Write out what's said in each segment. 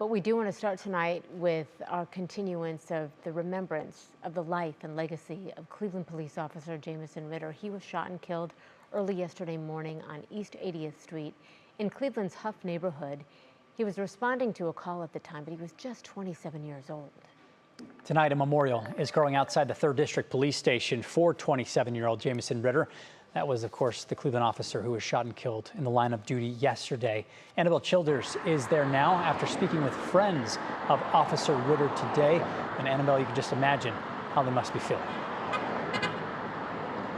But we do want to start tonight with our continuance of the remembrance of the life and legacy of Cleveland police officer Jamieson Ritter. He was shot and killed early yesterday morning on East 80th Street in Cleveland's Huff neighborhood. He was responding to a call at the time, but he was just 27 years old. Tonight, a memorial is growing outside the 3rd District Police Station for 27-year-old Jamieson Ritter. That was, of course, the Cleveland officer who was shot and killed in the line of duty yesterday. Annabelle Childers is there now after speaking with friends of Officer Ritter today. And Annabelle, you can just imagine how they must be feeling.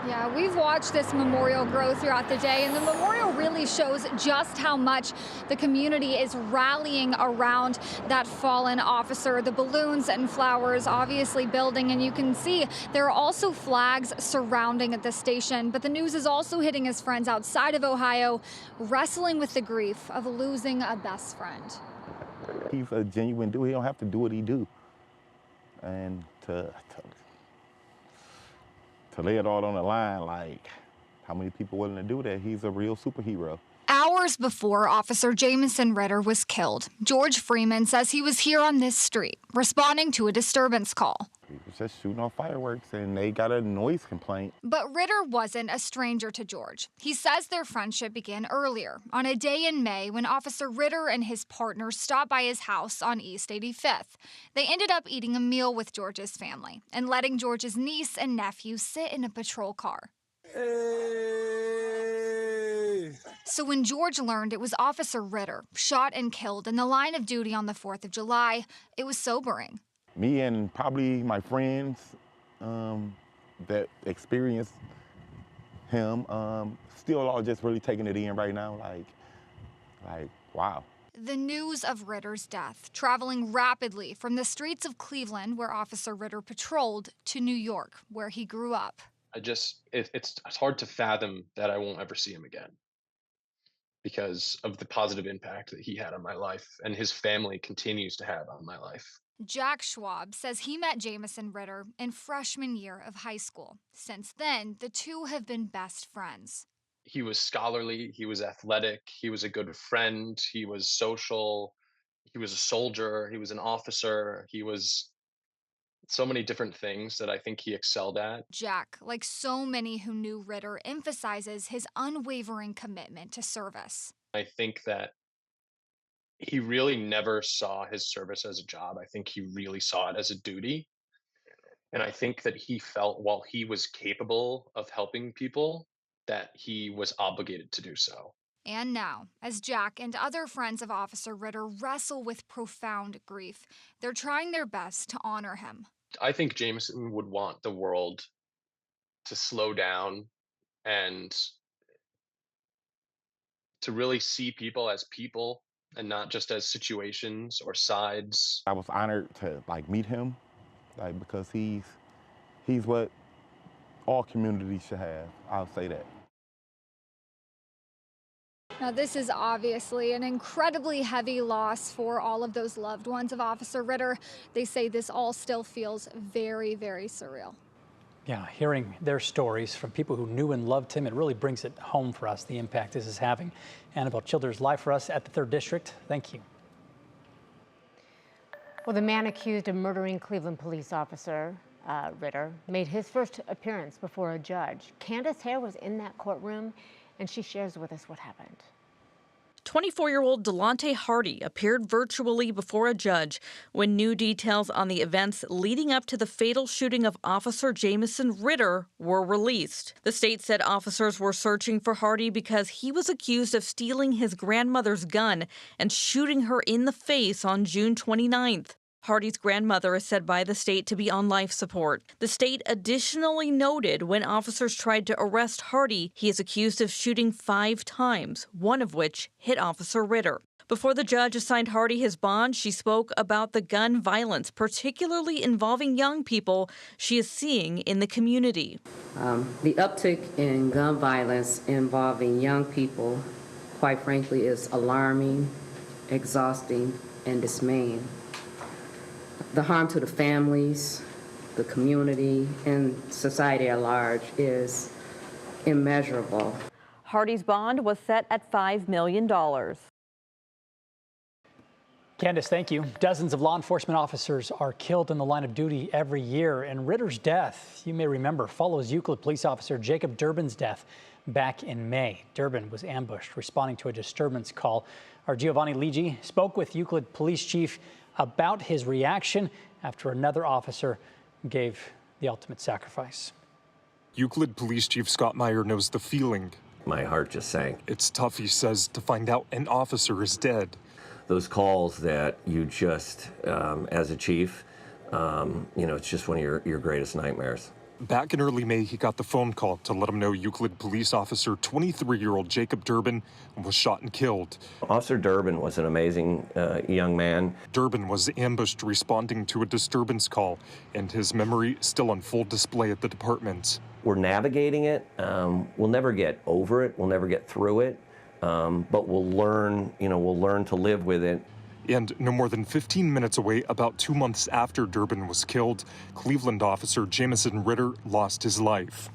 Yeah, we've watched this memorial grow throughout the day, and the memorial really shows just how much the community is rallying around that fallen officer. The balloons and flowers obviously building, and you can see there are also flags surrounding the station. But the news is also hitting his friends outside of Ohio, wrestling with the grief of losing a best friend. He's a genuine dude. He don't have to do what he do. And to lay it all on the line, like, how many people willing to do that? He's a real superhero. Hours before Officer Jamieson Ritter was killed, George Freeman says he was here on this street, responding to a disturbance call. He was just shooting off fireworks, and they got a noise complaint. But Ritter wasn't a stranger to George. He says their friendship began earlier, on a day in May when Officer Ritter and his partner stopped by his house on East 85th. They ended up eating a meal with George's family and letting George's niece and nephew sit in a patrol car. Hey. So when George learned it was Officer Ritter, shot and killed in the line of duty on the 4th of July, it was sobering. Me and probably my friends that experienced him still all just really taking it in right now, like, wow. The news of Ritter's death traveling rapidly from the streets of Cleveland, where Officer Ritter patrolled, to New York, where he grew up. It's hard to fathom that I won't ever see him again because of the positive impact that he had on my life and his family continues to have on my life. Jack Schwab says he met Jamieson Ritter in freshman year of high school. Since then, the two have been best friends. He was scholarly, he was athletic, he was a good friend, he was social, he was a soldier, he was an officer, he was so many different things that I think he excelled at. Jack, like so many who knew Ritter, emphasizes his unwavering commitment to service. I think that he really never saw his service as a job. I think he really saw it as a duty. And I think that he felt while he was capable of helping people, that he was obligated to do so. And now, as Jack and other friends of Officer Ritter wrestle with profound grief, they're trying their best to honor him. I think Jamieson would want the world to slow down and to really see people as people and not just as situations or sides. I was honored to meet him, because he's what all communities should have. I'll say that. Now, this is obviously an incredibly heavy loss for all of those loved ones of Officer Ritter. They say this all still feels very, very surreal. Yeah, hearing their stories from people who knew and loved him, it really brings it home for us, the impact this is having. Annabelle Childers live for us at the 3rd District. Thank you. Well, the man accused of murdering Cleveland police officer Ritter made his first appearance before a judge. Candace Hare was in that courtroom, and she shares with us what happened. 24-year-old Delante Hardy appeared virtually before a judge when new details on the events leading up to the fatal shooting of Officer Jamieson Ritter were released. The state said officers were searching for Hardy because he was accused of stealing his grandmother's gun and shooting her in the face on June 29th. Hardy's grandmother is said by the state to be on life support. The state additionally noted when officers tried to arrest Hardy, he is accused of shooting 5 times, one of which hit Officer Ritter. Before the judge assigned Hardy his bond, she spoke about the gun violence, particularly involving young people, she is seeing in the community. The uptick in gun violence involving young people, quite frankly, is alarming, exhausting, and dismaying. The harm to the families, the community, and society at large is immeasurable. Hardy's bond was set at $5 million. Candace, thank you. Dozens of law enforcement officers are killed in the line of duty every year, and Ritter's death, you may remember, follows Euclid police officer Jacob Durbin's death back in May. Durbin was ambushed responding to a disturbance call. Our Giovanni Ligi spoke with Euclid Police Chief about his reaction after another officer gave the ultimate sacrifice. Euclid Police Chief Scott Meyer knows the feeling. My heart just sank. It's tough, he says, to find out an officer is dead. Those calls that you just, as a chief, it's just one of your greatest nightmares. Back in early May, he got the phone call to let him know Euclid police officer 23-year-old Jacob Durbin was shot and killed. Officer Durbin was an amazing young man. Durbin was ambushed responding to a disturbance call, and his memory still on full display at the department. We're navigating it. We'll never get over it. We'll never get through it. But we'll learn to live with it. And no more than 15 minutes away, about 2 months after Durbin was killed, Cleveland officer Jamieson Ritter lost his life.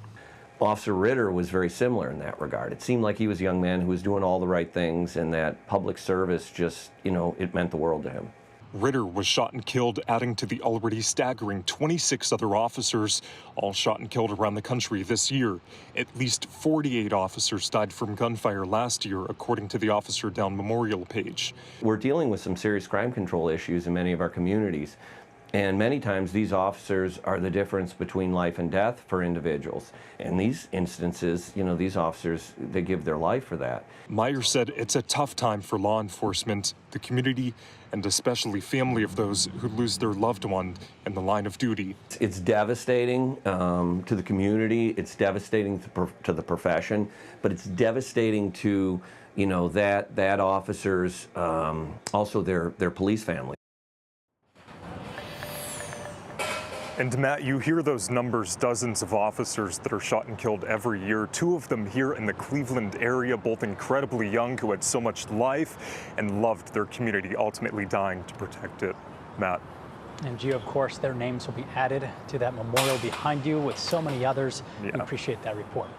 Officer Ritter was very similar in that regard. It seemed like he was a young man who was doing all the right things, and that public service just, it meant the world to him. Ritter was shot and killed, adding to the already staggering 26 other officers, all shot and killed around the country this year. At least 48 officers died from gunfire last year, according to the Officer Down Memorial page. We're dealing with some serious crime control issues in many of our communities. And many times these officers are the difference between life and death for individuals. In these instances, these officers, they give their life for that. Meyer said it's a tough time for law enforcement, the community, and especially family of those who lose their loved one in the line of duty. It's devastating to the community. It's devastating to the profession, but it's devastating to, that officers, also their police family. And Matt, you hear those numbers, dozens of officers that are shot and killed every year. 2 of them here in the Cleveland area, both incredibly young, who had so much life and loved their community, ultimately dying to protect it. Matt. And Gio, of course, their names will be added to that memorial behind you with so many others. Yeah. We appreciate that report.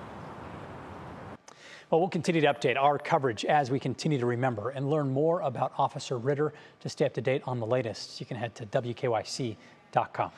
Well, we'll continue to update our coverage as we continue to remember and learn more about Officer Ritter. To stay up to date on the latest, you can head to WKYC.com.